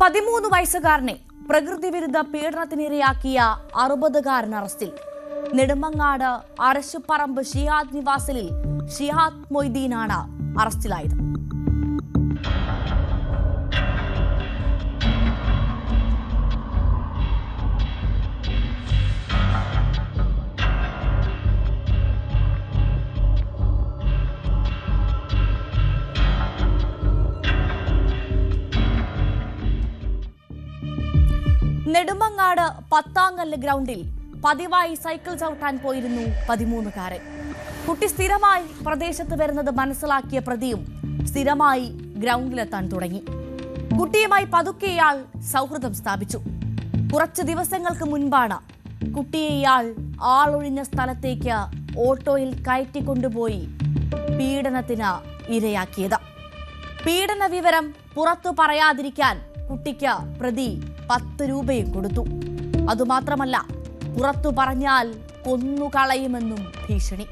13 വയസ്സുകാരനെ പ്രകൃതി വിരുദ്ധ പീഡനത്തിനിരയാക്കിയ 60-കാരൻ അറസ്റ്റിൽ. നെടുമങ്ങാട് അരശുപറമ്പ് ഷിഹാദ് നിവാസിൽ ഷിഹാദ് മൊയ്തീനാണ് അറസ്റ്റിലായത്. നെടുമങ്ങാട് പത്താങ്കല്ല് ഗ്രൗണ്ടിൽ പതിവായി സൈക്കിൾ ചവിട്ടാൻ പോയിരുന്നു 13-കാരൻ. കുട്ടി സ്ഥിരമായി പ്രദേശത്ത് വരുന്നത് മനസ്സിലാക്കിയ പ്രതിയും സ്ഥിരമായി ഗ്രൗണ്ടിലെത്താൻ തുടങ്ങി. കുട്ടിയുമായി പതുക്കെ ഇയാൾ സൗഹൃദം സ്ഥാപിച്ചു. കുറച്ച് ദിവസങ്ങൾക്ക് മുൻപാണ് കുട്ടിയെ ഇയാൾ ആളൊഴിഞ്ഞ സ്ഥലത്തേക്ക് ഓട്ടോയിൽ കയറ്റിക്കൊണ്ടുപോയി പീഡനത്തിന് ഇരയാക്കിയത്. പീഡന വിവരം പുറത്തു പറയാതിരിക്കാൻ കുട്ടിക്ക് പ്രതി 10 രൂപയും കൊടുത്തു. അതുമാത്രമല്ല, പുറത്തു പറഞ്ഞാൽ കൊന്നുകളയുമെന്നും ഭീഷണി.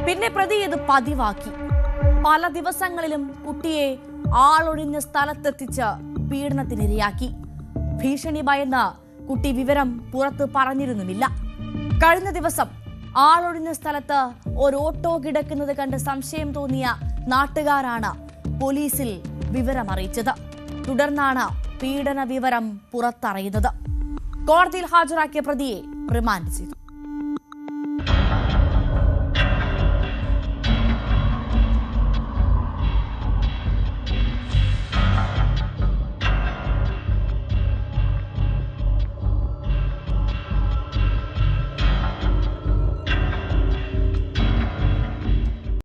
പിന്നെ പ്രതി ഇത് പതിവാക്കി. പല ദിവസങ്ങളിലും കുട്ടിയെ ആളൊഴിഞ്ഞ സ്ഥലത്തെത്തിച്ച് പീഡനത്തിനിരയാക്കി. ഭീഷണി ഭയന്ന് കുട്ടി വിവരം പുറത്ത് പറഞ്ഞിരുന്നുമില്ല. കഴിഞ്ഞ ദിവസം ആളൊഴിഞ്ഞ സ്ഥലത്ത് ഒരു ഓട്ടോ കിടക്കുന്നത് കണ്ട് സംശയം തോന്നിയ നാട്ടുകാരാണ് പോലീസിൽ വിവരമറിയിച്ചത്. തുടർന്നാണ് പീഡന വിവരം പുറത്തറിയുന്നത്. കോടതിയിൽ ഹാജരാക്കിയ പ്രതിയെ റിമാൻഡ് ചെയ്തു.